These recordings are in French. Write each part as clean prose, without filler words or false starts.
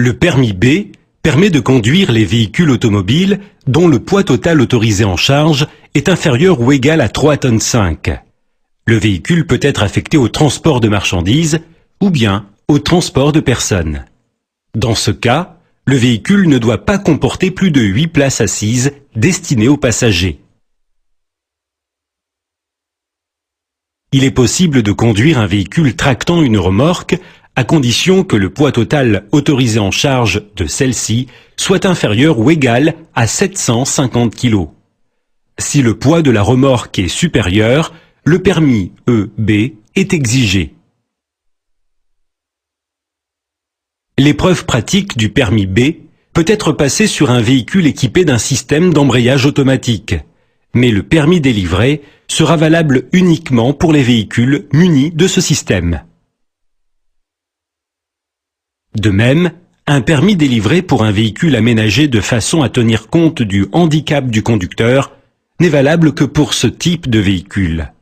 Le permis B permet de conduire les véhicules automobiles dont le poids total autorisé en charge est inférieur ou égal à 3,5 tonnes. Le véhicule peut être affecté au transport de marchandises ou bien au transport de personnes. Dans ce cas, le véhicule ne doit pas comporter plus de 8 places assises destinées aux passagers. Il est possible de conduire un véhicule tractant une remorque à condition que le poids total autorisé en charge de celle-ci soit inférieur ou égal à 750 kg. Si le poids de la remorque est supérieur, le permis EB est exigé. L'épreuve pratique du permis B peut être passée sur un véhicule équipé d'un système d'embrayage automatique, mais le permis délivré sera valable uniquement pour les véhicules munis de ce système. De même, un permis délivré pour un véhicule aménagé de façon à tenir compte du handicap du conducteur n'est valable que pour ce type de véhicule.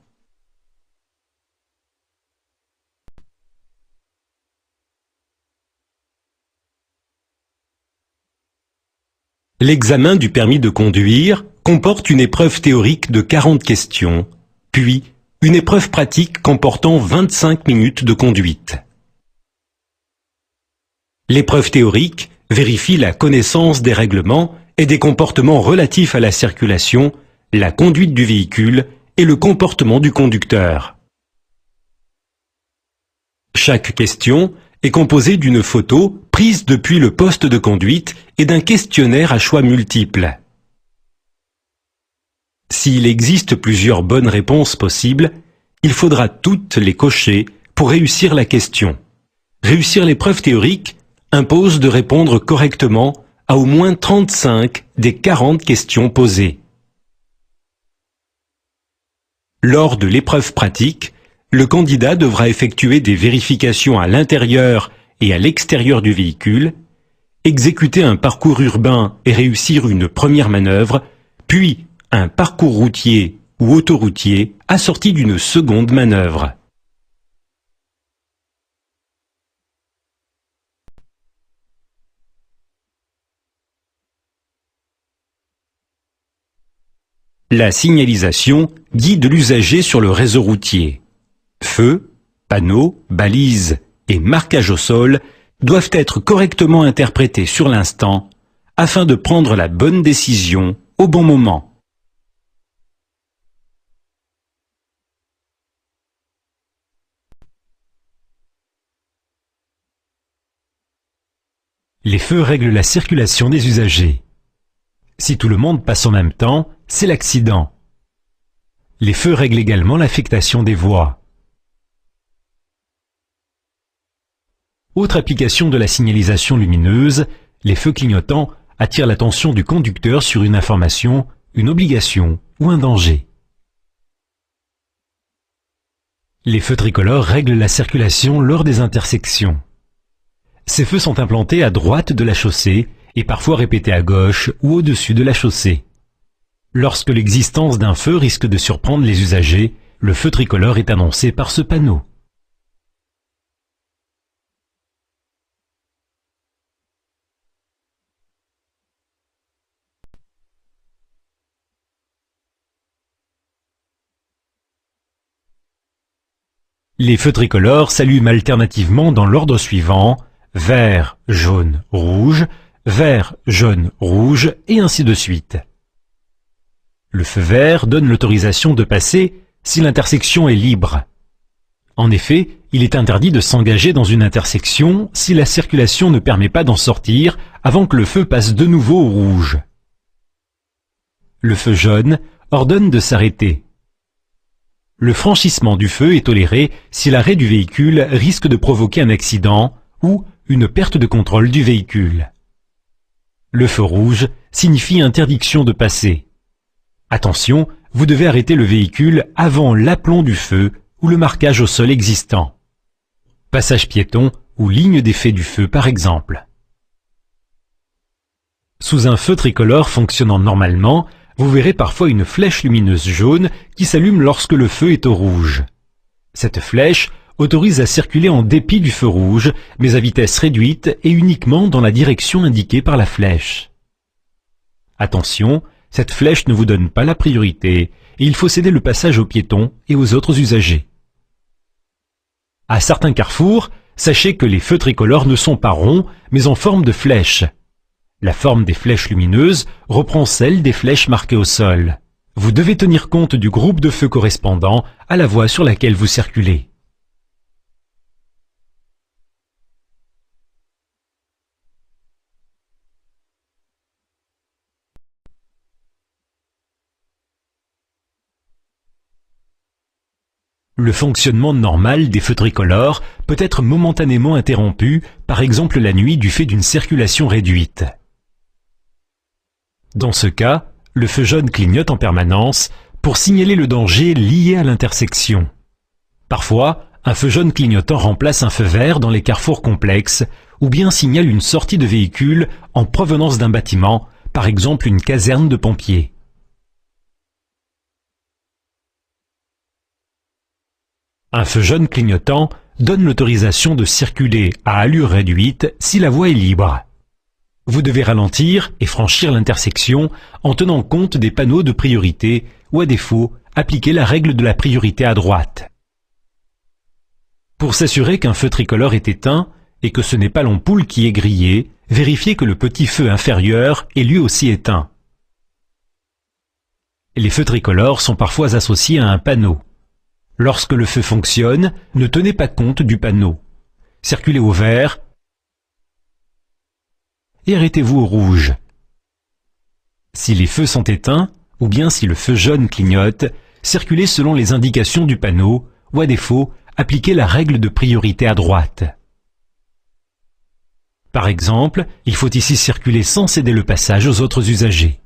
L'examen du permis de conduire comporte une épreuve théorique de 40 questions, puis une épreuve pratique comportant 25 minutes de conduite. L'épreuve théorique vérifie la connaissance des règlements et des comportements relatifs à la circulation, la conduite du véhicule et le comportement du conducteur. Chaque question est composée d'une photo prise depuis le poste de conduite et d'un questionnaire à choix multiples. S'il existe plusieurs bonnes réponses possibles, il faudra toutes les cocher pour réussir la question. Réussir l'épreuve théorique impose de répondre correctement à au moins 35 des 40 questions posées. Lors de l'épreuve pratique, le candidat devra effectuer des vérifications à l'intérieur et à l'extérieur du véhicule, exécuter un parcours urbain et réussir une première manœuvre, puis un parcours routier ou autoroutier assorti d'une seconde manœuvre. La signalisation guide l'usager sur le réseau routier. Feux, panneaux, balises et marquage au sol doivent être correctement interprétés sur l'instant afin de prendre la bonne décision au bon moment. Les feux règlent la circulation des usagers. Si tout le monde passe en même temps, c'est l'accident. Les feux règlent également l'affectation des voies. Autre application de la signalisation lumineuse, les feux clignotants attirent l'attention du conducteur sur une information, une obligation ou un danger. Les feux tricolores règlent la circulation lors des intersections. Ces feux sont implantés à droite de la chaussée et parfois répétés à gauche ou au-dessus de la chaussée. Lorsque l'existence d'un feu risque de surprendre les usagers, le feu tricolore est annoncé par ce panneau. Les feux tricolores s'allument alternativement dans l'ordre suivant: vert, jaune, rouge, vert, jaune, rouge, et ainsi de suite. Le feu vert donne l'autorisation de passer si l'intersection est libre. En effet, il est interdit de s'engager dans une intersection si la circulation ne permet pas d'en sortir avant que le feu passe de nouveau au rouge. Le feu jaune ordonne de s'arrêter. Le franchissement du feu est toléré si l'arrêt du véhicule risque de provoquer un accident ou une perte de contrôle du véhicule. Le feu rouge signifie interdiction de passer. Attention, vous devez arrêter le véhicule avant l'aplomb du feu ou le marquage au sol existant. Passage piéton ou ligne d'effet du feu par exemple. Sous un feu tricolore fonctionnant normalement, vous verrez parfois une flèche lumineuse jaune qui s'allume lorsque le feu est au rouge. Cette flèche autorise à circuler en dépit du feu rouge, mais à vitesse réduite et uniquement dans la direction indiquée par la flèche. Attention, cette flèche ne vous donne pas la priorité et il faut céder le passage aux piétons et aux autres usagers. À certains carrefours, sachez que les feux tricolores ne sont pas ronds, mais en forme de flèche. La forme des flèches lumineuses reprend celle des flèches marquées au sol. Vous devez tenir compte du groupe de feu correspondant à la voie sur laquelle vous circulez. Le fonctionnement normal des feux tricolores peut être momentanément interrompu, par exemple la nuit du fait d'une circulation réduite. Dans ce cas, le feu jaune clignote en permanence pour signaler le danger lié à l'intersection. Parfois, un feu jaune clignotant remplace un feu vert dans les carrefours complexes ou bien signale une sortie de véhicule en provenance d'un bâtiment, par exemple une caserne de pompiers. Un feu jaune clignotant donne l'autorisation de circuler à allure réduite si la voie est libre. Vous devez ralentir et franchir l'intersection en tenant compte des panneaux de priorité ou à défaut, appliquer la règle de la priorité à droite. Pour s'assurer qu'un feu tricolore est éteint et que ce n'est pas l'ampoule qui est grillée, vérifiez que le petit feu inférieur est lui aussi éteint. Les feux tricolores sont parfois associés à un panneau. Lorsque le feu fonctionne, ne tenez pas compte du panneau. Circulez au vert et arrêtez-vous au rouge. Si les feux sont éteints, ou bien si le feu jaune clignote, circulez selon les indications du panneau, ou à défaut, appliquez la règle de priorité à droite. Par exemple, il faut ici circuler sans céder le passage aux autres usagers.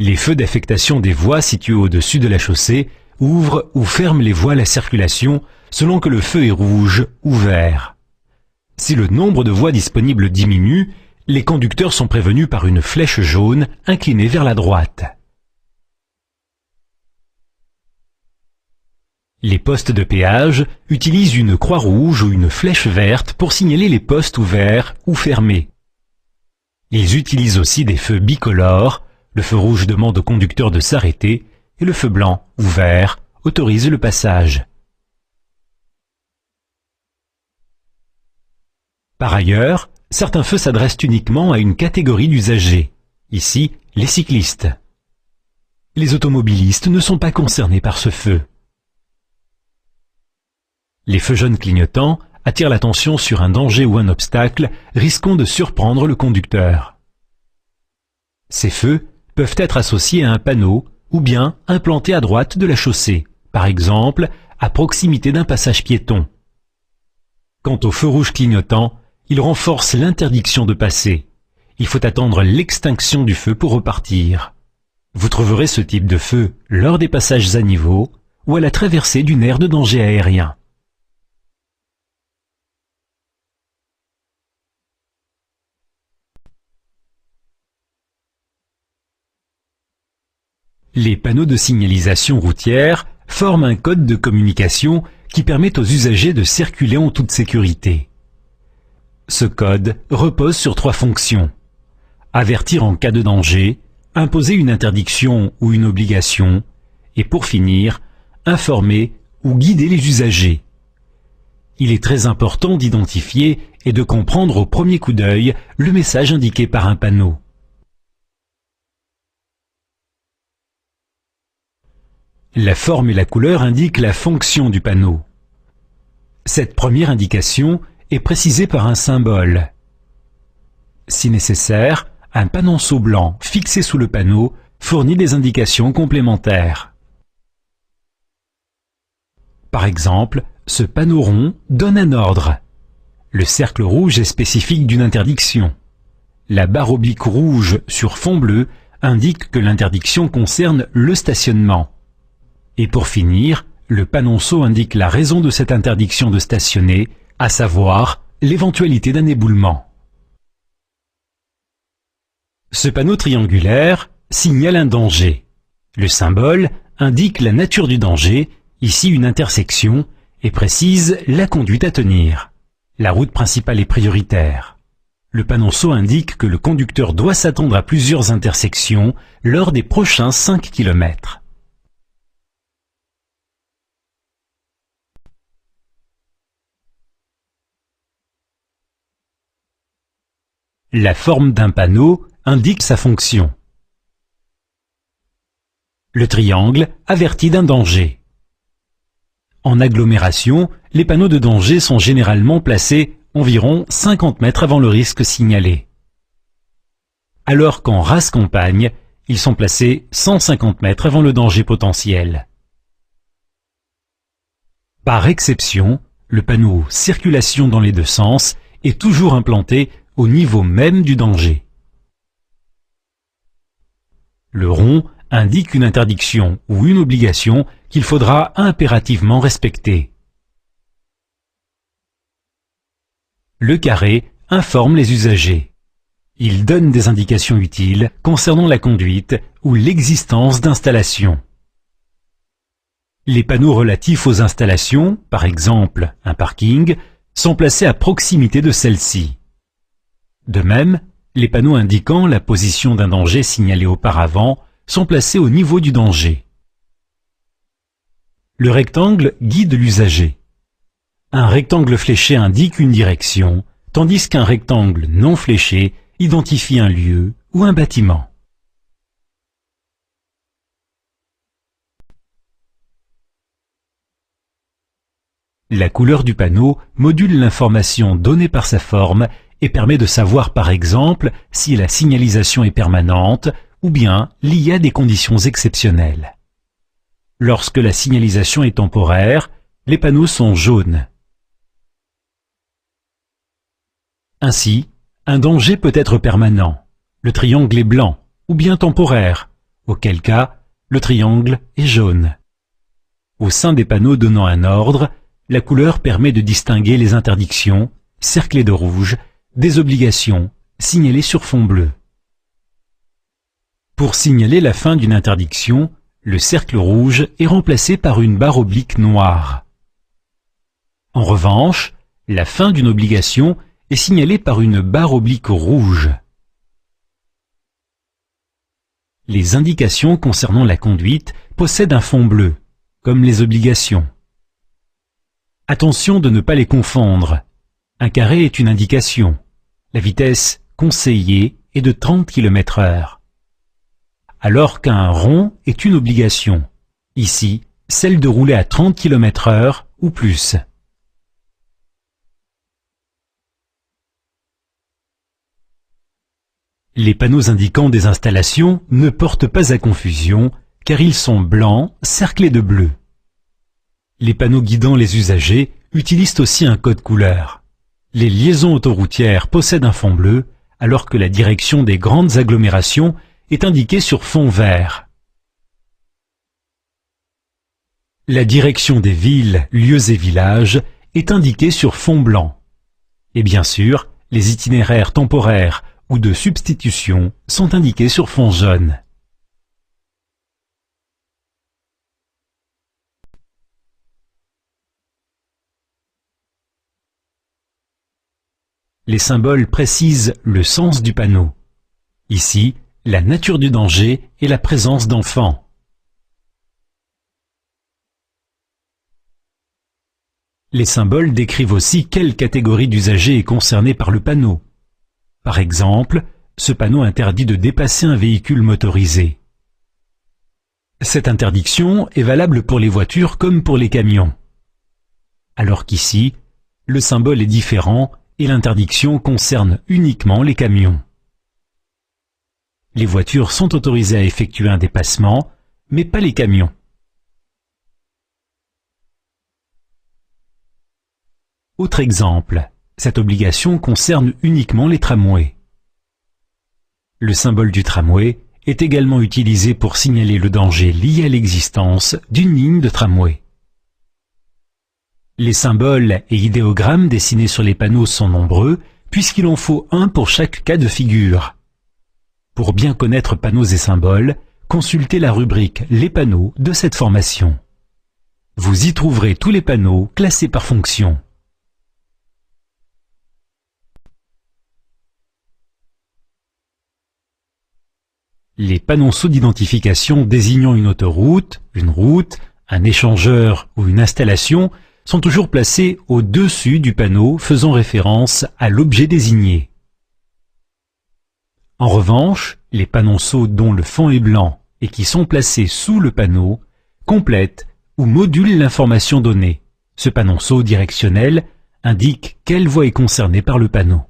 Les feux d'affectation des voies situées au-dessus de la chaussée ouvrent ou ferment les voies à la circulation selon que le feu est rouge ou vert. Si le nombre de voies disponibles diminue, les conducteurs sont prévenus par une flèche jaune inclinée vers la droite. Les postes de péage utilisent une croix rouge ou une flèche verte pour signaler les postes ouverts ou fermés. Ils utilisent aussi des feux bicolores. Le feu rouge demande au conducteur de s'arrêter et le feu blanc ou vert autorise le passage. Par ailleurs, certains feux s'adressent uniquement à une catégorie d'usagers, ici les cyclistes. Les automobilistes ne sont pas concernés par ce feu. Les feux jaunes clignotants attirent l'attention sur un danger ou un obstacle risquant de surprendre le conducteur. Ces feux peuvent être associés à un panneau ou bien implantés à droite de la chaussée, par exemple à proximité d'un passage piéton. Quant au feu rouge clignotant, il renforce l'interdiction de passer. Il faut attendre l'extinction du feu pour repartir. Vous trouverez ce type de feu lors des passages à niveau ou à la traversée d'une aire de danger aérien. Les panneaux de signalisation routière forment un code de communication qui permet aux usagers de circuler en toute sécurité. Ce code repose sur 3 fonctions. Avertir en cas de danger, imposer une interdiction ou une obligation, et pour finir, informer ou guider les usagers. Il est très important d'identifier et de comprendre au premier coup d'œil le message indiqué par un panneau. La forme et la couleur indiquent la fonction du panneau. Cette première indication est précisée par un symbole. Si nécessaire, un panonceau blanc fixé sous le panneau fournit des indications complémentaires. Par exemple, ce panneau rond donne un ordre. Le cercle rouge est spécifique d'une interdiction. La barre oblique rouge sur fond bleu indique que l'interdiction concerne le stationnement. Et pour finir, le panonceau indique la raison de cette interdiction de stationner, à savoir l'éventualité d'un éboulement. Ce panneau triangulaire signale un danger. Le symbole indique la nature du danger, ici une intersection, et précise la conduite à tenir. La route principale est prioritaire. Le panonceau indique que le conducteur doit s'attendre à plusieurs intersections lors des prochains 5 km. La forme d'un panneau indique sa fonction. Le triangle avertit d'un danger. En agglomération, les panneaux de danger sont généralement placés environ 50 mètres avant le risque signalé. Alors qu'en race campagne, ils sont placés 150 mètres avant le danger potentiel. Par exception, le panneau « Circulation dans les deux sens » est toujours implanté au niveau même du danger. Le rond indique une interdiction ou une obligation qu'il faudra impérativement respecter. Le carré informe les usagers. Il donne des indications utiles concernant la conduite ou l'existence d'installations. Les panneaux relatifs aux installations, par exemple un parking, sont placés à proximité de celle-ci. De même, les panneaux indiquant la position d'un danger signalé auparavant sont placés au niveau du danger. Le rectangle guide l'usager. Un rectangle fléché indique une direction, tandis qu'un rectangle non fléché identifie un lieu ou un bâtiment. La couleur du panneau module l'information donnée par sa forme et permet de savoir par exemple si la signalisation est permanente ou bien liée à des conditions exceptionnelles. Lorsque la signalisation est temporaire, les panneaux sont jaunes. Ainsi, un danger peut être permanent, le triangle est blanc, ou bien temporaire, auquel cas le triangle est jaune. Au sein des panneaux donnant un ordre, la couleur permet de distinguer les interdictions, cerclées de rouge, des obligations, signalées sur fond bleu. Pour signaler la fin d'une interdiction, le cercle rouge est remplacé par une barre oblique noire. En revanche, la fin d'une obligation est signalée par une barre oblique rouge. Les indications concernant la conduite possèdent un fond bleu, comme les obligations. Attention de ne pas les confondre. Un carré est une indication. La vitesse conseillée est de 30 km/h. Alors qu'un rond est une obligation. Ici, celle de rouler à 30 km/h ou plus. Les panneaux indiquant des installations ne portent pas à confusion car ils sont blancs cerclés de bleu. Les panneaux guidant les usagers utilisent aussi un code couleur. Les liaisons autoroutières possèdent un fond bleu alors que la direction des grandes agglomérations est indiquée sur fond vert. La direction des villes, lieux et villages est indiquée sur fond blanc. Et bien sûr, les itinéraires temporaires ou de substitution sont indiqués sur fond jaune. Les symboles précisent le sens du panneau. Ici, la nature du danger et la présence d'enfants. Les symboles décrivent aussi quelle catégorie d'usagers est concernée par le panneau. Par exemple, ce panneau interdit de dépasser un véhicule motorisé. Cette interdiction est valable pour les voitures comme pour les camions. Alors qu'ici, le symbole est différent et l'interdiction concerne uniquement les camions. Les voitures sont autorisées à effectuer un dépassement, mais pas les camions. Autre exemple, cette obligation concerne uniquement les tramways. Le symbole du tramway est également utilisé pour signaler le danger lié à l'existence d'une ligne de tramway. Les symboles et idéogrammes dessinés sur les panneaux sont nombreux, puisqu'il en faut un pour chaque cas de figure. Pour bien connaître panneaux et symboles, consultez la rubrique « Les panneaux » de cette formation. Vous y trouverez tous les panneaux classés par fonction. Les panonceaux d'identification désignant une autoroute, une route, un échangeur ou une installation sont toujours placés au-dessus du panneau faisant référence à l'objet désigné. En revanche, les panonceaux dont le fond est blanc et qui sont placés sous le panneau complètent ou modulent l'information donnée. Ce panonceau directionnel indique quelle voie est concernée par le panneau.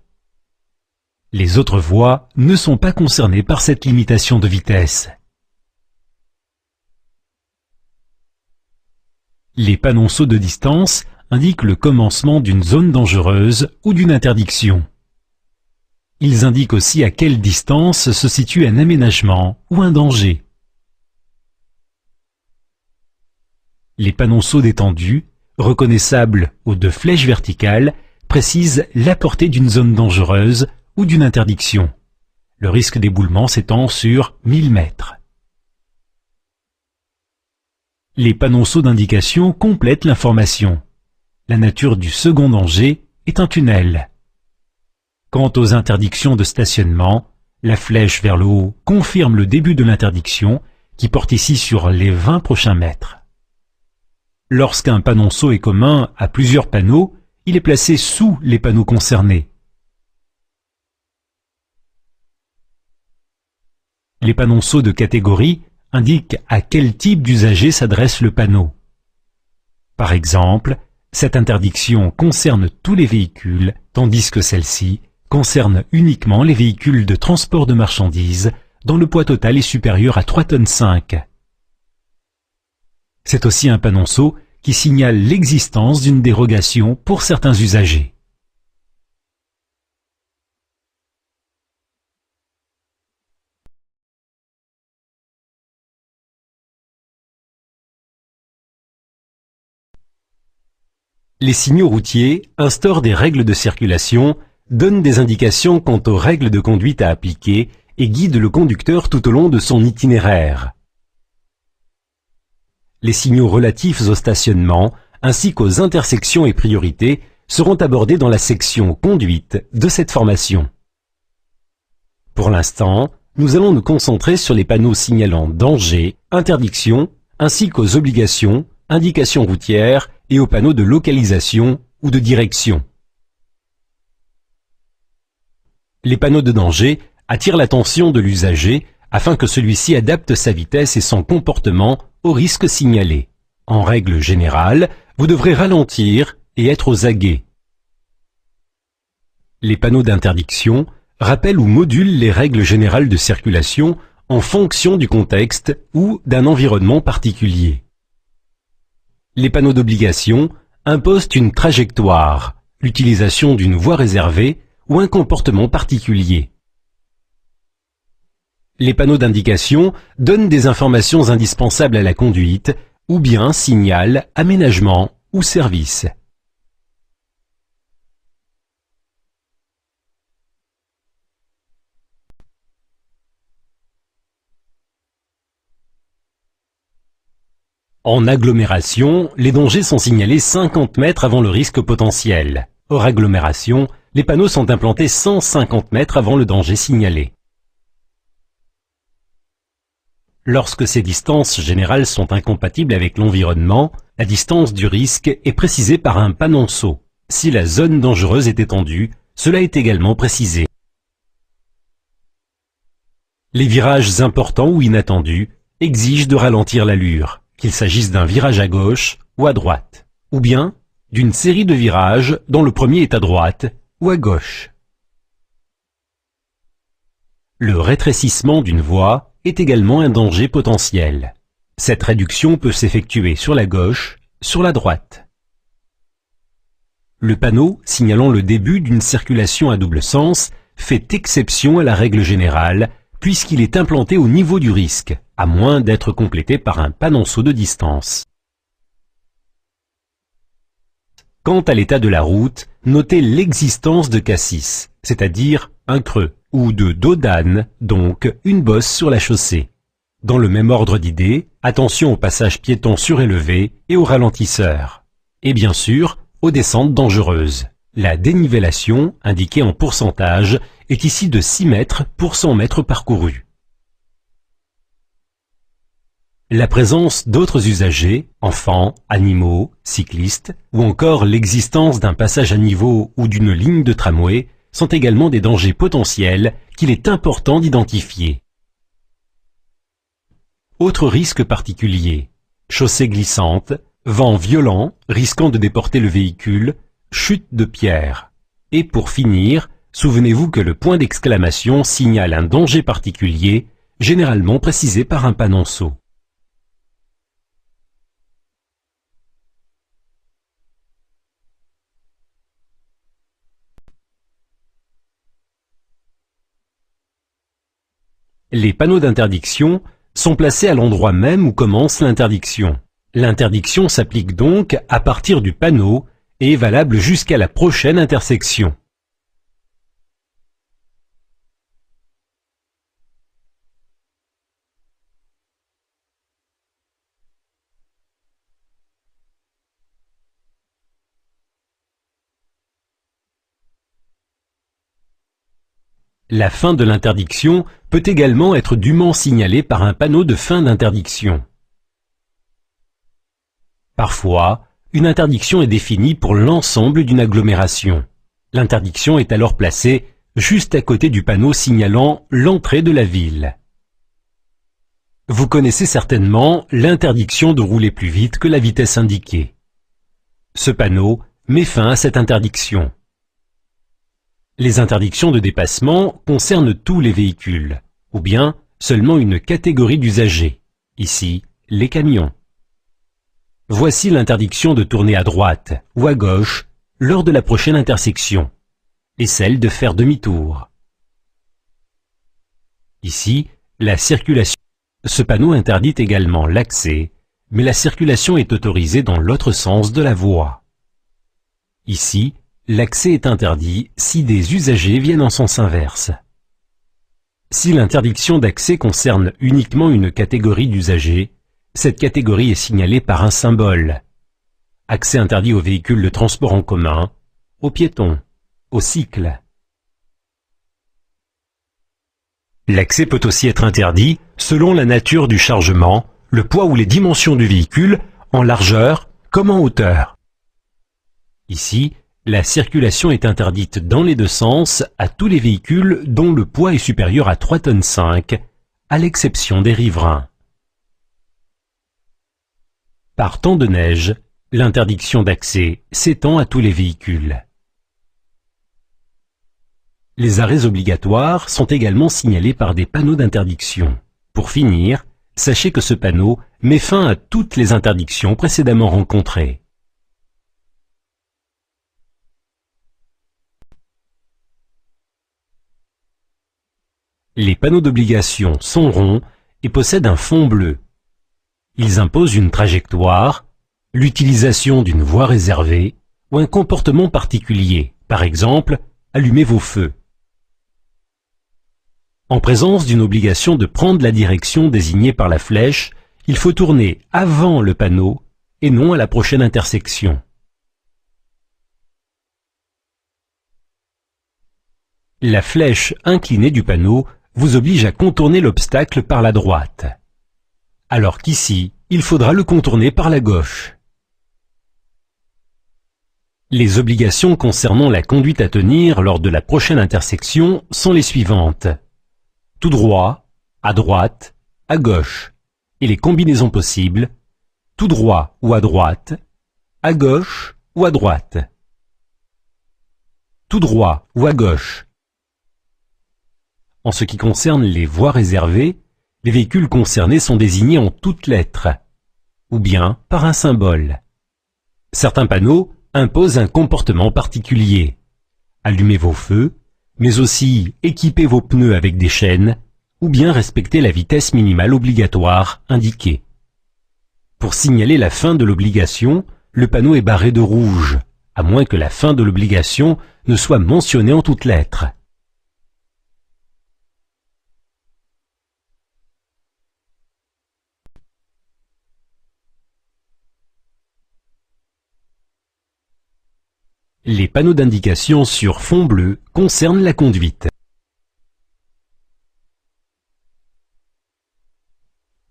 Les autres voies ne sont pas concernées par cette limitation de vitesse. Les panonceaux de distance indiquent le commencement d'une zone dangereuse ou d'une interdiction. Ils indiquent aussi à quelle distance se situe un aménagement ou un danger. Les panonceaux d'étendue, reconnaissables aux deux flèches verticales, précisent la portée d'une zone dangereuse ou d'une interdiction. Le risque d'éboulement s'étend sur 1000 mètres. Les panonceaux d'indication complètent l'information. La nature du second danger est un tunnel. Quant aux interdictions de stationnement, la flèche vers le haut confirme le début de l'interdiction qui porte ici sur les 20 prochains mètres. Lorsqu'un panonceau est commun à plusieurs panneaux, il est placé sous les panneaux concernés. Les panonceaux de catégorie indiquent à quel type d'usager s'adresse le panneau. Par exemple, cette interdiction concerne tous les véhicules, tandis que celle-ci concerne uniquement les véhicules de transport de marchandises dont le poids total est supérieur à 3,5 tonnes. C'est aussi un panonceau qui signale l'existence d'une dérogation pour certains usagers. Les signaux routiers instaurent des règles de circulation, donnent des indications quant aux règles de conduite à appliquer et guident le conducteur tout au long de son itinéraire. Les signaux relatifs au stationnement, ainsi qu'aux intersections et priorités, seront abordés dans la section conduite de cette formation. Pour l'instant, nous allons nous concentrer sur les panneaux signalant danger, interdiction, ainsi qu'aux obligations, indications routières et aux panneaux de localisation ou de direction. Les panneaux de danger attirent l'attention de l'usager afin que celui-ci adapte sa vitesse et son comportement au risque signalé. En règle générale, vous devrez ralentir et être aux aguets. Les panneaux d'interdiction rappellent ou modulent les règles générales de circulation en fonction du contexte ou d'un environnement particulier. Les panneaux d'obligation imposent une trajectoire, l'utilisation d'une voie réservée ou un comportement particulier. Les panneaux d'indication donnent des informations indispensables à la conduite ou bien signalent aménagement ou service. En agglomération, les dangers sont signalés 50 mètres avant le risque potentiel. Hors agglomération, les panneaux sont implantés 150 mètres avant le danger signalé. Lorsque ces distances générales sont incompatibles avec l'environnement, la distance du risque est précisée par un panonceau. Si la zone dangereuse est étendue, cela est également précisé. Les virages importants ou inattendus exigent de ralentir l'allure, qu'il s'agisse d'un virage à gauche ou à droite, ou bien d'une série de virages dont le premier est à droite ou à gauche. Le rétrécissement d'une voie est également un danger potentiel. Cette réduction peut s'effectuer sur la gauche, sur la droite. Le panneau signalant le début d'une circulation à double sens fait exception à la règle générale puisqu'il est implanté au niveau du risque, à moins d'être complété par un panonceau de distance. Quant à l'état de la route, notez l'existence de cassis, c'est-à-dire un creux, ou de dos d'âne, donc une bosse sur la chaussée. Dans le même ordre d'idées, attention aux passages piétons surélevés et aux ralentisseurs. Et bien sûr, aux descentes dangereuses. La dénivellation, indiquée en pourcentage, est ici de 6 mètres pour 100 mètres parcourus. La présence d'autres usagers, enfants, animaux, cyclistes, ou encore l'existence d'un passage à niveau ou d'une ligne de tramway sont également des dangers potentiels qu'il est important d'identifier. Autres risques particuliers: chaussée glissante, vent violent risquant de déporter le véhicule, chute de pierre. Et pour finir, souvenez-vous que le point d'exclamation signale un danger particulier, généralement précisé par un panonceau. Les panneaux d'interdiction sont placés à l'endroit même où commence l'interdiction. L'interdiction s'applique donc à partir du panneau et est valable jusqu'à la prochaine intersection. La fin de l'interdiction peut également être dûment signalée par un panneau de fin d'interdiction. Parfois, une interdiction est définie pour l'ensemble d'une agglomération. L'interdiction est alors placée juste à côté du panneau signalant l'entrée de la ville. Vous connaissez certainement l'interdiction de rouler plus vite que la vitesse indiquée. Ce panneau met fin à cette interdiction. Les interdictions de dépassement concernent tous les véhicules, ou bien seulement une catégorie d'usagers, ici les camions. Voici l'interdiction de tourner à droite ou à gauche lors de la prochaine intersection, et celle de faire demi-tour. Ici, la circulation. Ce panneau interdit également l'accès, mais la circulation est autorisée dans l'autre sens de la voie. Ici, l'accès est interdit si des usagers viennent en sens inverse. Si l'interdiction d'accès concerne uniquement une catégorie d'usagers, cette catégorie est signalée par un symbole. Accès interdit aux véhicules de transport en commun, aux piétons, aux cycles. L'accès peut aussi être interdit selon la nature du chargement, le poids ou les dimensions du véhicule, en largeur comme en hauteur. Ici, la circulation est interdite dans les deux sens à tous les véhicules dont le poids est supérieur à 3,5 tonnes, à l'exception des riverains. Par temps de neige, l'interdiction d'accès s'étend à tous les véhicules. Les arrêts obligatoires sont également signalés par des panneaux d'interdiction. Pour finir, sachez que ce panneau met fin à toutes les interdictions précédemment rencontrées. Les panneaux d'obligation sont ronds et possèdent un fond bleu. Ils imposent une trajectoire, l'utilisation d'une voie réservée ou un comportement particulier, par exemple, allumez vos feux. En présence d'une obligation de prendre la direction désignée par la flèche, il faut tourner avant le panneau et non à la prochaine intersection. La flèche inclinée du panneau vous oblige à contourner l'obstacle par la droite, alors qu'ici, il faudra le contourner par la gauche. Les obligations concernant la conduite à tenir lors de la prochaine intersection sont les suivantes: tout droit, à droite, à gauche, et les combinaisons possibles: tout droit ou à droite, à gauche ou à droite. Tout droit ou à gauche. En ce qui concerne les voies réservées, les véhicules concernés sont désignés en toutes lettres, ou bien par un symbole. Certains panneaux imposent un comportement particulier. Allumez vos feux, mais aussi équipez vos pneus avec des chaînes, ou bien respectez la vitesse minimale obligatoire indiquée. Pour signaler la fin de l'obligation, le panneau est barré de rouge, à moins que la fin de l'obligation ne soit mentionnée en toutes lettres. Les panneaux d'indication sur fond bleu concernent la conduite.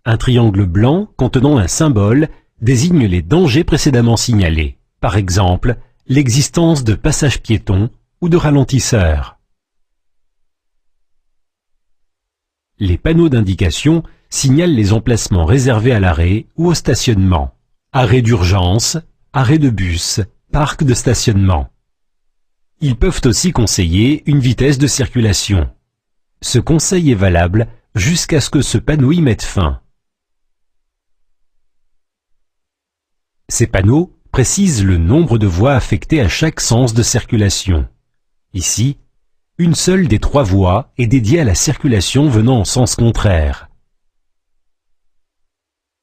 Un triangle blanc contenant un symbole désigne les dangers précédemment signalés, par exemple l'existence de passages piétons ou de ralentisseurs. Les panneaux d'indication signalent les emplacements réservés à l'arrêt ou au stationnement. Arrêt d'urgence, arrêt de bus, parc de stationnement. Ils peuvent aussi conseiller une vitesse de circulation. Ce conseil est valable jusqu'à ce que ce panneau y mette fin. Ces panneaux précisent le nombre de voies affectées à chaque sens de circulation. Ici, une seule des 3 voies est dédiée à la circulation venant en sens contraire.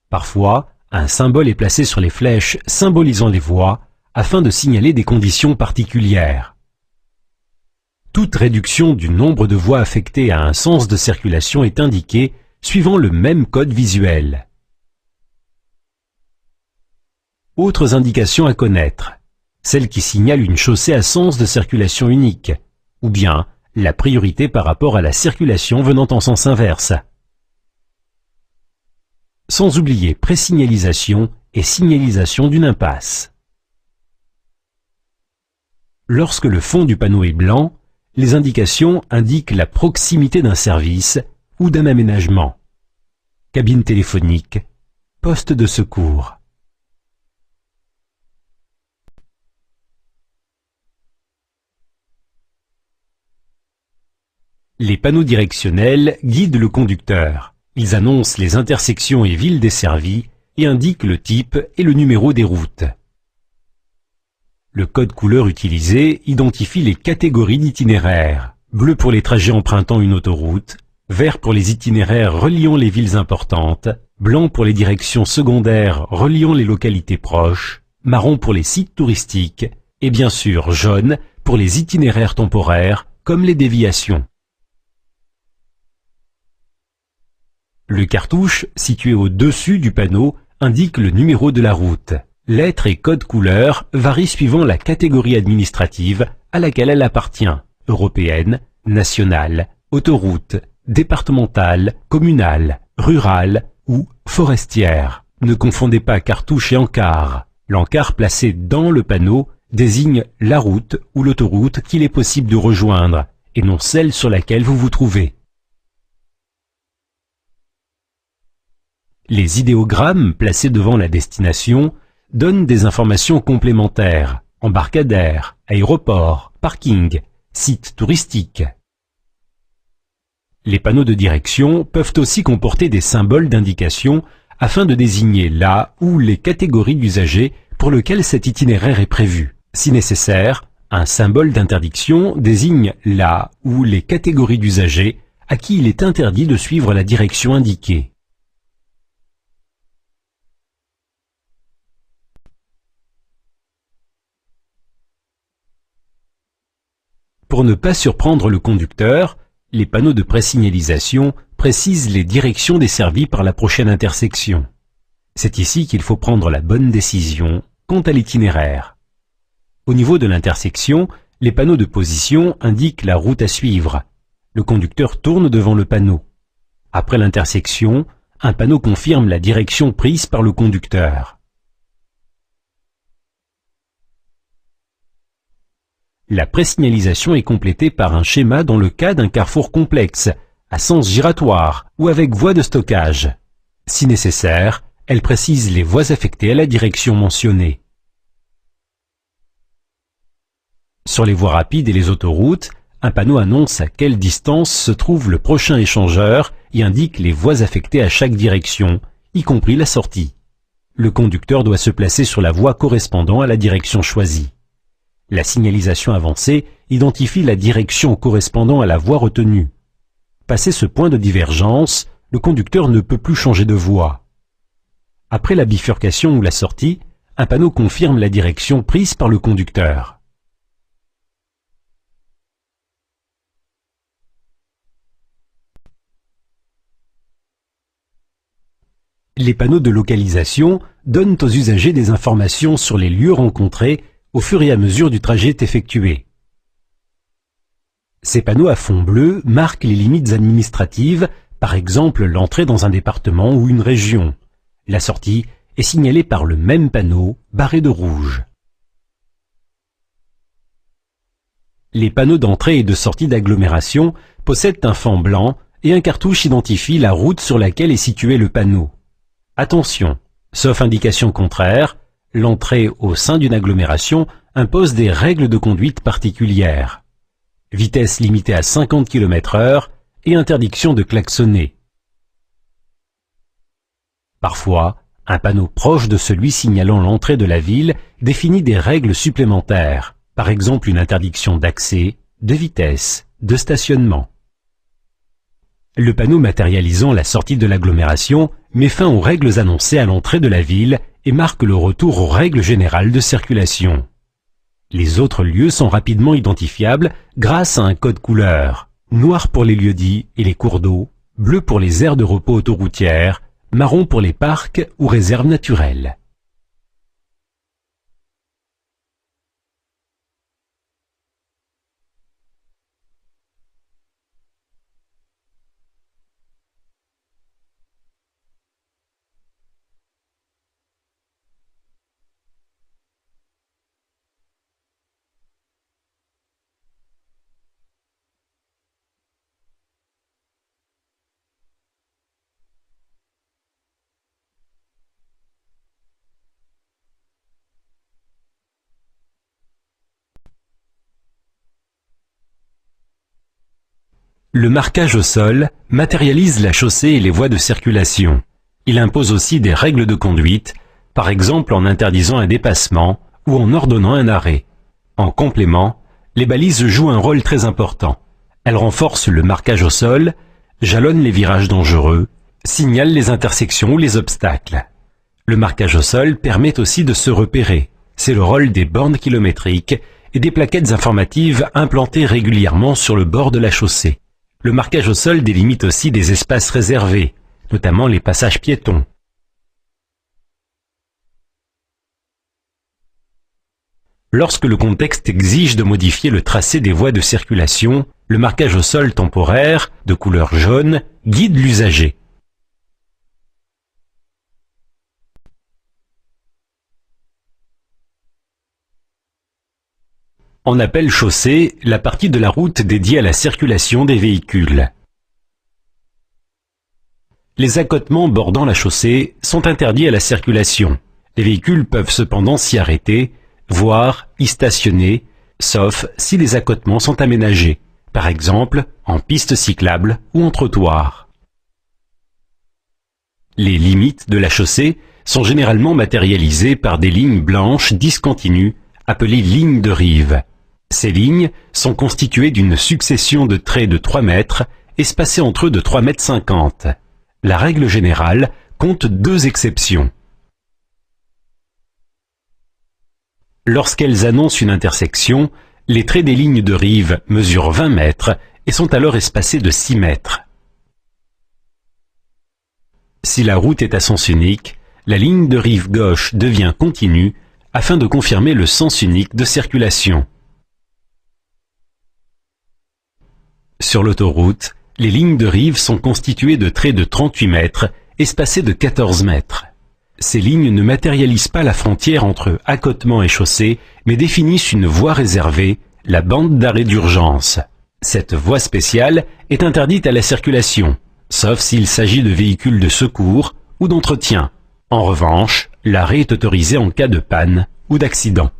Parfois, un symbole est placé sur les flèches symbolisant les voies afin de signaler des conditions particulières. Toute réduction du nombre de voies affectées à un sens de circulation est indiquée suivant le même code visuel. Autres indications à connaître, celles qui signalent une chaussée à sens de circulation unique, ou bien la priorité par rapport à la circulation venant en sens inverse. Sans oublier présignalisation et signalisation d'une impasse. Lorsque le fond du panneau est blanc, les indications indiquent la proximité d'un service ou d'un aménagement. Cabine téléphonique, poste de secours. Les panneaux directionnels guident le conducteur. Ils annoncent les intersections et villes desservies et indiquent le type et le numéro des routes. Le code couleur utilisé identifie les catégories d'itinéraires. Bleu pour les trajets empruntant une autoroute, vert pour les itinéraires reliant les villes importantes, blanc pour les directions secondaires reliant les localités proches, marron pour les sites touristiques et bien sûr jaune pour les itinéraires temporaires comme les déviations. Le cartouche, situé au-dessus du panneau, indique le numéro de la route. Lettres et code couleur varient suivant la catégorie administrative à laquelle elle appartient. Européenne, nationale, autoroute, départementale, communale, rurale ou forestière. Ne confondez pas cartouche et encart. L'encart placé dans le panneau désigne la route ou l'autoroute qu'il est possible de rejoindre, et non celle sur laquelle vous vous trouvez. Les idéogrammes placés devant la destination donnent des informations complémentaires, embarcadère, aéroport, parking, site touristique. Les panneaux de direction peuvent aussi comporter des symboles d'indication afin de désigner la ou les catégories d'usagers pour lesquels cet itinéraire est prévu. Si nécessaire, un symbole d'interdiction désigne la ou les catégories d'usagers à qui il est interdit de suivre la direction indiquée. Pour ne pas surprendre le conducteur, les panneaux de présignalisation précisent les directions desservies par la prochaine intersection. C'est ici qu'il faut prendre la bonne décision quant à l'itinéraire. Au niveau de l'intersection, les panneaux de position indiquent la route à suivre. Le conducteur tourne devant le panneau. Après l'intersection, un panneau confirme la direction prise par le conducteur. La présignalisation est complétée par un schéma dans le cas d'un carrefour complexe, à sens giratoire ou avec voie de stockage. Si nécessaire, elle précise les voies affectées à la direction mentionnée. Sur les voies rapides et les autoroutes, un panneau annonce à quelle distance se trouve le prochain échangeur et indique les voies affectées à chaque direction, y compris la sortie. Le conducteur doit se placer sur la voie correspondant à la direction choisie. La signalisation avancée identifie la direction correspondant à la voie retenue. Passé ce point de divergence, le conducteur ne peut plus changer de voie. Après la bifurcation ou la sortie, un panneau confirme la direction prise par le conducteur. Les panneaux de localisation donnent aux usagers des informations sur les lieux rencontrés au fur et à mesure du trajet effectué. Ces panneaux à fond bleu marquent les limites administratives, par exemple l'entrée dans un département ou une région. La sortie est signalée par le même panneau, barré de rouge. Les panneaux d'entrée et de sortie d'agglomération possèdent un fond blanc et un cartouche identifie la route sur laquelle est situé le panneau. Attention, sauf indication contraire, l'entrée au sein d'une agglomération impose des règles de conduite particulières. Vitesse limitée à 50 km/h et interdiction de klaxonner. Parfois, un panneau proche de celui signalant l'entrée de la ville définit des règles supplémentaires, par exemple une interdiction d'accès, de vitesse, de stationnement. Le panneau matérialisant la sortie de l'agglomération met fin aux règles annoncées à l'entrée de la ville et marque le retour aux règles générales de circulation. Les autres lieux sont rapidement identifiables grâce à un code couleur, noir pour les lieux-dits et les cours d'eau, bleu pour les aires de repos autoroutières, marron pour les parcs ou réserves naturelles. Le marquage au sol matérialise la chaussée et les voies de circulation. Il impose aussi des règles de conduite, par exemple en interdisant un dépassement ou en ordonnant un arrêt. En complément, les balises jouent un rôle très important. Elles renforcent le marquage au sol, jalonnent les virages dangereux, signalent les intersections ou les obstacles. Le marquage au sol permet aussi de se repérer. C'est le rôle des bornes kilométriques et des plaquettes informatives implantées régulièrement sur le bord de la chaussée. Le marquage au sol délimite aussi des espaces réservés, notamment les passages piétons. Lorsque le contexte exige de modifier le tracé des voies de circulation, le marquage au sol temporaire, de couleur jaune, guide l'usager. On appelle chaussée la partie de la route dédiée à la circulation des véhicules. Les accotements bordant la chaussée sont interdits à la circulation. Les véhicules peuvent cependant s'y arrêter, voire y stationner, sauf si les accotements sont aménagés, par exemple en piste cyclable ou en trottoir. Les limites de la chaussée sont généralement matérialisées par des lignes blanches discontinues, appelées lignes de rive. Ces lignes sont constituées d'une succession de traits de 3 mètres, espacés entre eux de 3,50 m. La règle générale compte 2 exceptions. Lorsqu'elles annoncent une intersection, les traits des lignes de rive mesurent 20 mètres et sont alors espacés de 6 mètres. Si la route est à sens unique, la ligne de rive gauche devient continue afin de confirmer le sens unique de circulation. Sur l'autoroute, les lignes de rive sont constituées de traits de 38 mètres, espacés de 14 mètres. Ces lignes ne matérialisent pas la frontière entre accotement et chaussée, mais définissent une voie réservée, la bande d'arrêt d'urgence. Cette voie spéciale est interdite à la circulation, sauf s'il s'agit de véhicules de secours ou d'entretien. En revanche, l'arrêt est autorisé en cas de panne ou d'accident.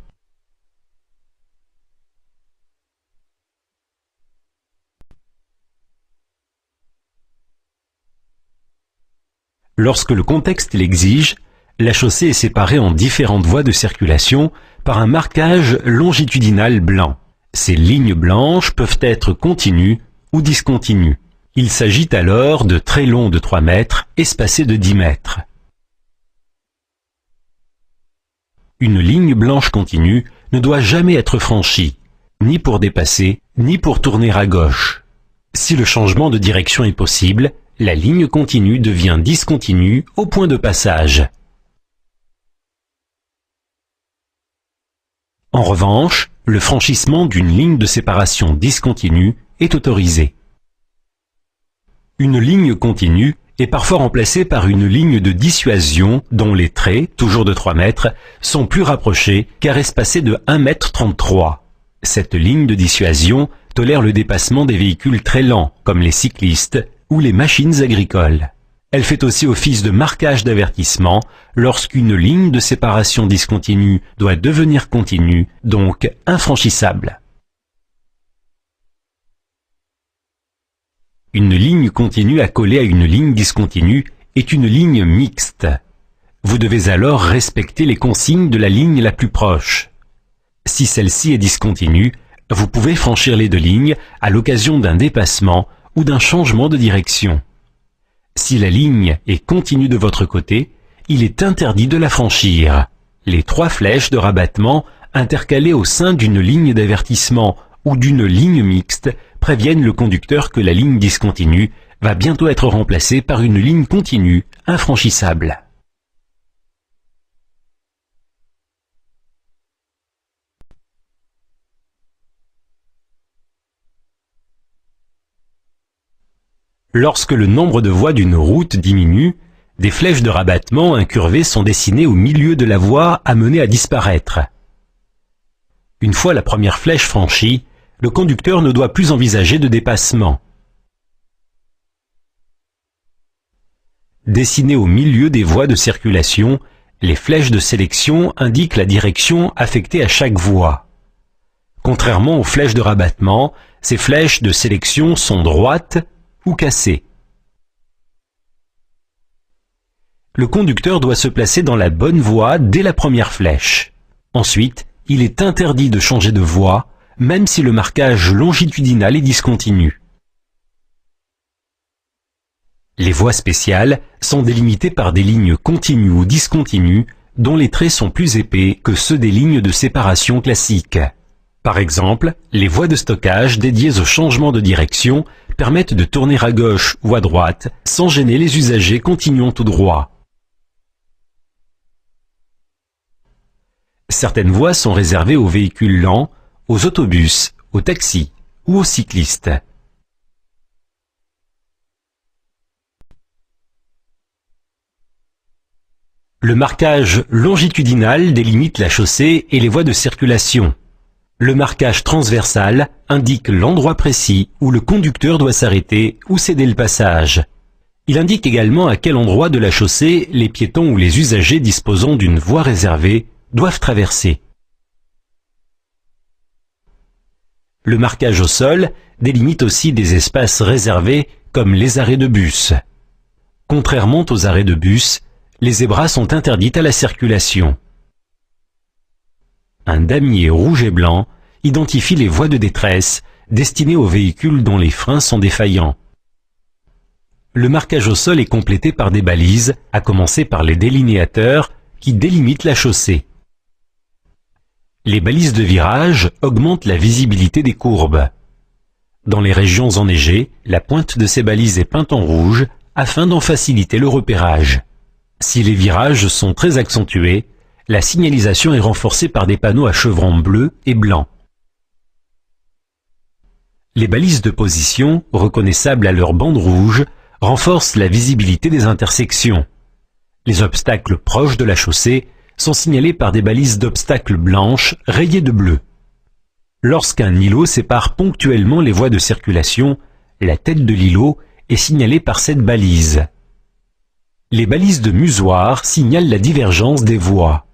Lorsque le contexte l'exige, la chaussée est séparée en différentes voies de circulation par un marquage longitudinal blanc. Ces lignes blanches peuvent être continues ou discontinues. Il s'agit alors de traits longs de 3 mètres espacés de 10 mètres. Une ligne blanche continue ne doit jamais être franchie, ni pour dépasser, ni pour tourner à gauche. Si le changement de direction est possible, la ligne continue devient discontinue au point de passage. En revanche, le franchissement d'une ligne de séparation discontinue est autorisé. Une ligne continue est parfois remplacée par une ligne de dissuasion dont les traits, toujours de 3 mètres, sont plus rapprochés car espacés de 1,33 m. Cette ligne de dissuasion tolère le dépassement des véhicules très lents, comme les cyclistes ou les machines agricoles. Elle fait aussi office de marquage d'avertissement lorsqu'une ligne de séparation discontinue doit devenir continue, donc infranchissable. Une ligne continue accolée à une ligne discontinue est une ligne mixte. Vous devez alors respecter les consignes de la ligne la plus proche. Si celle-ci est discontinue, vous pouvez franchir les deux lignes à l'occasion d'un dépassement ou d'un changement de direction. Si la ligne est continue de votre côté, il est interdit de la franchir. Les 3 flèches de rabattement intercalées au sein d'une ligne d'avertissement ou d'une ligne mixte préviennent le conducteur que la ligne discontinue va bientôt être remplacée par une ligne continue infranchissable. Lorsque le nombre de voies d'une route diminue, des flèches de rabattement incurvées sont dessinées au milieu de la voie amenée à disparaître. Une fois la première flèche franchie, le conducteur ne doit plus envisager de dépassement. Dessinées au milieu des voies de circulation, les flèches de sélection indiquent la direction affectée à chaque voie. Contrairement aux flèches de rabattement, ces flèches de sélection sont droites ou cassées. Le conducteur doit se placer dans la bonne voie dès la première flèche. Ensuite, il est interdit de changer de voie, même si le marquage longitudinal est discontinu. Les voies spéciales sont délimitées par des lignes continues ou discontinues dont les traits sont plus épais que ceux des lignes de séparation classiques. Par exemple, les voies de stockage dédiées au changement de direction permettent de tourner à gauche ou à droite sans gêner les usagers continuant tout droit. Certaines voies sont réservées aux véhicules lents, aux autobus, aux taxis ou aux cyclistes. Le marquage longitudinal délimite la chaussée et les voies de circulation. Le marquage transversal indique l'endroit précis où le conducteur doit s'arrêter ou céder le passage. Il indique également à quel endroit de la chaussée les piétons ou les usagers disposant d'une voie réservée doivent traverser. Le marquage au sol délimite aussi des espaces réservés comme les arrêts de bus. Contrairement aux arrêts de bus, les zébras sont interdites à la circulation. Un damier rouge et blanc identifie les voies de détresse destinées aux véhicules dont les freins sont défaillants. Le marquage au sol est complété par des balises, à commencer par les délinéateurs qui délimitent la chaussée. Les balises de virage augmentent la visibilité des courbes. Dans les régions enneigées, la pointe de ces balises est peinte en rouge afin d'en faciliter le repérage. Si les virages sont très accentués, la signalisation est renforcée par des panneaux à chevrons bleus et blancs. Les balises de position, reconnaissables à leur bande rouge, renforcent la visibilité des intersections. Les obstacles proches de la chaussée sont signalés par des balises d'obstacles blanches rayées de bleu. Lorsqu'un îlot sépare ponctuellement les voies de circulation, la tête de l'îlot est signalée par cette balise. Les balises de musoir signalent la divergence des voies.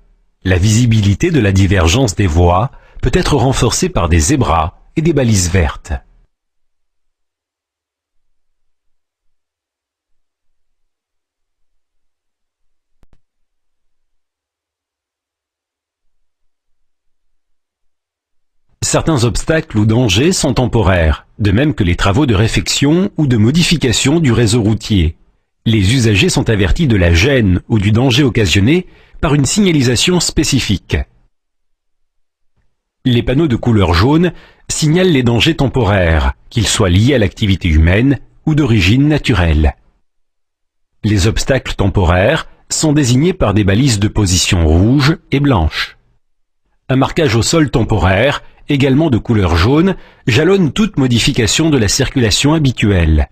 La visibilité de la divergence des voies peut être renforcée par des zébras et des balises vertes. Certains obstacles ou dangers sont temporaires, de même que les travaux de réfection ou de modification du réseau routier. Les usagers sont avertis de la gêne ou du danger occasionné par une signalisation spécifique. Les panneaux de couleur jaune signalent les dangers temporaires, qu'ils soient liés à l'activité humaine ou d'origine naturelle. Les obstacles temporaires sont désignés par des balises de position rouge et blanche. Un marquage au sol temporaire, également de couleur jaune, jalonne toute modification de la circulation habituelle.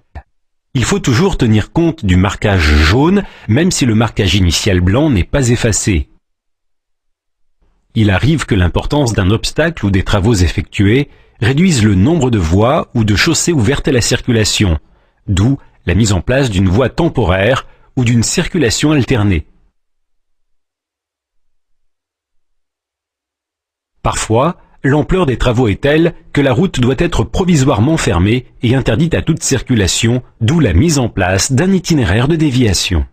Il faut toujours tenir compte du marquage jaune, même si le marquage initial blanc n'est pas effacé. Il arrive que l'importance d'un obstacle ou des travaux effectués réduise le nombre de voies ou de chaussées ouvertes à la circulation, d'où la mise en place d'une voie temporaire ou d'une circulation alternée. Parfois, l'ampleur des travaux est telle que la route doit être provisoirement fermée et interdite à toute circulation, d'où la mise en place d'un itinéraire de déviation.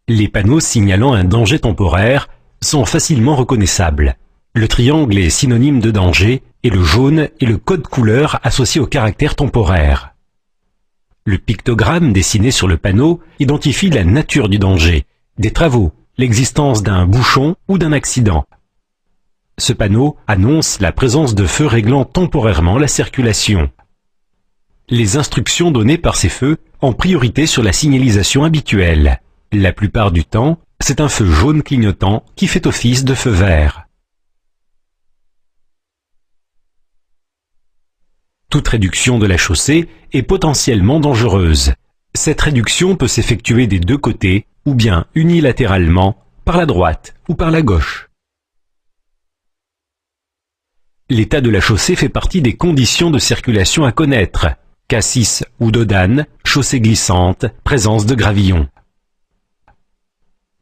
Les panneaux signalant un danger temporaire sont facilement reconnaissables. Le triangle est synonyme de danger et le jaune est le code couleur associé au caractère temporaire. Le pictogramme dessiné sur le panneau identifie la nature du danger, des travaux, l'existence d'un bouchon ou d'un accident. Ce panneau annonce la présence de feux réglant temporairement la circulation. Les instructions données par ces feux ont priorité sur la signalisation habituelle. La plupart du temps, c'est un feu jaune clignotant qui fait office de feu vert. Toute réduction de la chaussée est potentiellement dangereuse. Cette réduction peut s'effectuer des deux côtés, ou bien unilatéralement, par la droite ou par la gauche. L'état de la chaussée fait partie des conditions de circulation à connaître. Cassis ou dodane, chaussée glissante, présence de gravillon.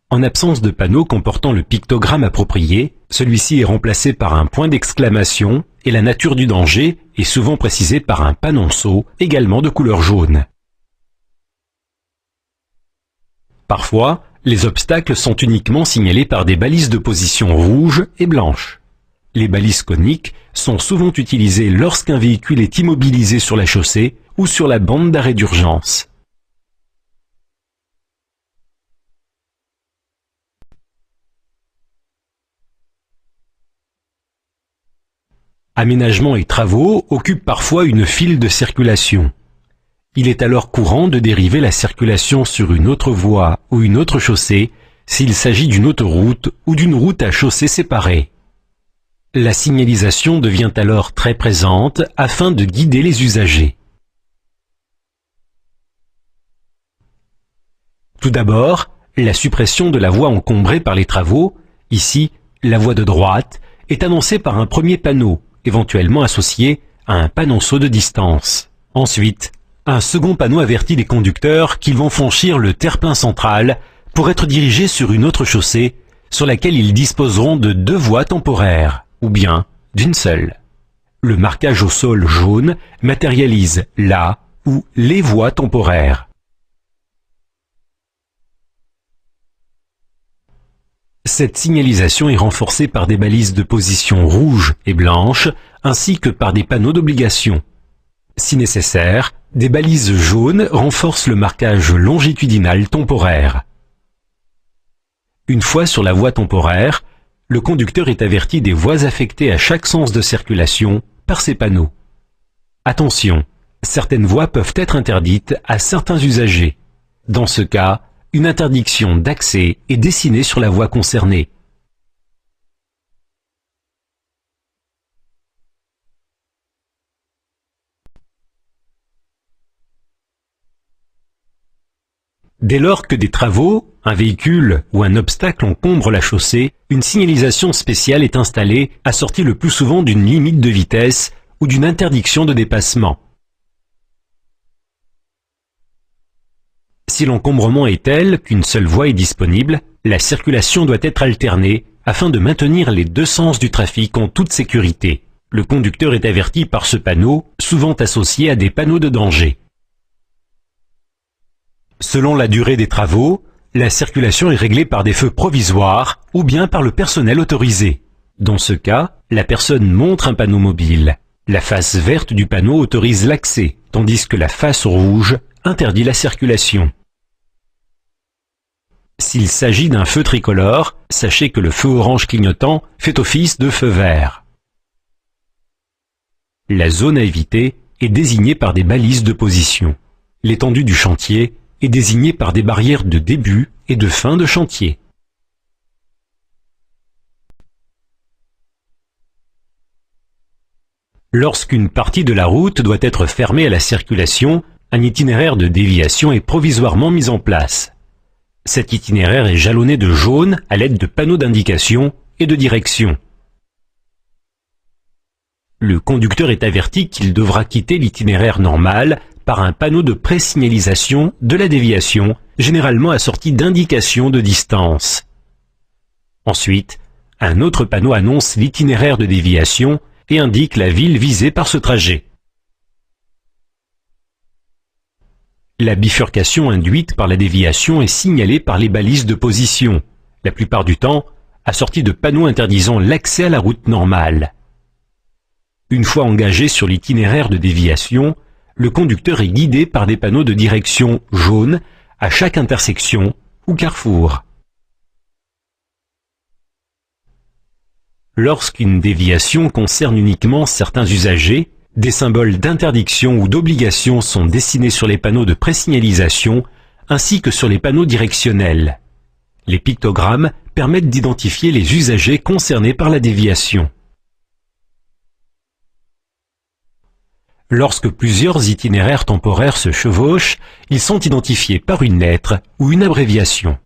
En absence de panneau comportant le pictogramme approprié, celui-ci est remplacé par un point d'exclamation et la nature du danger est souvent précisée par un panonceau, également de couleur jaune. Parfois, les obstacles sont uniquement signalés par des balises de position rouge et blanche. Les balises coniques sont souvent utilisées lorsqu'un véhicule est immobilisé sur la chaussée ou sur la bande d'arrêt d'urgence. Aménagement et travaux occupent parfois une file de circulation. Il est alors courant de dériver la circulation sur une autre voie ou une autre chaussée s'il s'agit d'une autoroute ou d'une route à chaussée séparée. La signalisation devient alors très présente afin de guider les usagers. Tout d'abord, la suppression de la voie encombrée par les travaux, ici la voie de droite, est annoncée par un premier panneau, éventuellement associé à un panonceau de distance. Ensuite, un second panneau avertit les conducteurs qu'ils vont franchir le terre-plein central pour être dirigés sur une autre chaussée sur laquelle ils disposeront de deux voies temporaires, ou bien d'une seule. Le marquage au sol jaune matérialise la ou les voies temporaires. Cette signalisation est renforcée par des balises de position rouge et blanche, ainsi que par des panneaux d'obligation. Si nécessaire, des balises jaunes renforcent le marquage longitudinal temporaire. Une fois sur la voie temporaire, le conducteur est averti des voies affectées à chaque sens de circulation par ces panneaux. Attention, certaines voies peuvent être interdites à certains usagers. Dans ce cas, une interdiction d'accès est dessinée sur la voie concernée. Dès lors que des travaux, un véhicule ou un obstacle encombre la chaussée, une signalisation spéciale est installée, assortie le plus souvent d'une limite de vitesse ou d'une interdiction de dépassement. Si l'encombrement est tel qu'une seule voie est disponible, la circulation doit être alternée afin de maintenir les deux sens du trafic en toute sécurité. Le conducteur est averti par ce panneau, souvent associé à des panneaux de danger. Selon la durée des travaux, la circulation est réglée par des feux provisoires ou bien par le personnel autorisé. Dans ce cas, la personne montre un panneau mobile. La face verte du panneau autorise l'accès, tandis que la face rouge interdit la circulation. S'il s'agit d'un feu tricolore, sachez que le feu orange clignotant fait office de feu vert. La zone à éviter est désignée par des balises de position. L'étendue du chantier est désigné par des barrières de début et de fin de chantier. Lorsqu'une partie de la route doit être fermée à la circulation, un itinéraire de déviation est provisoirement mis en place. Cet itinéraire est jalonné de jaune à l'aide de panneaux d'indication et de direction. Le conducteur est averti qu'il devra quitter l'itinéraire normal par un panneau de présignalisation de la déviation, généralement assorti d'indications de distance. Ensuite, un autre panneau annonce l'itinéraire de déviation et indique la ville visée par ce trajet. La bifurcation induite par la déviation est signalée par les balises de position, la plupart du temps assorties de panneaux interdisant l'accès à la route normale. Une fois engagé sur l'itinéraire de déviation, le conducteur est guidé par des panneaux de direction jaune à chaque intersection ou carrefour. Lorsqu'une déviation concerne uniquement certains usagers, des symboles d'interdiction ou d'obligation sont dessinés sur les panneaux de présignalisation ainsi que sur les panneaux directionnels. Les pictogrammes permettent d'identifier les usagers concernés par la déviation. Lorsque plusieurs itinéraires temporaires se chevauchent, ils sont identifiés par une lettre ou une abréviation.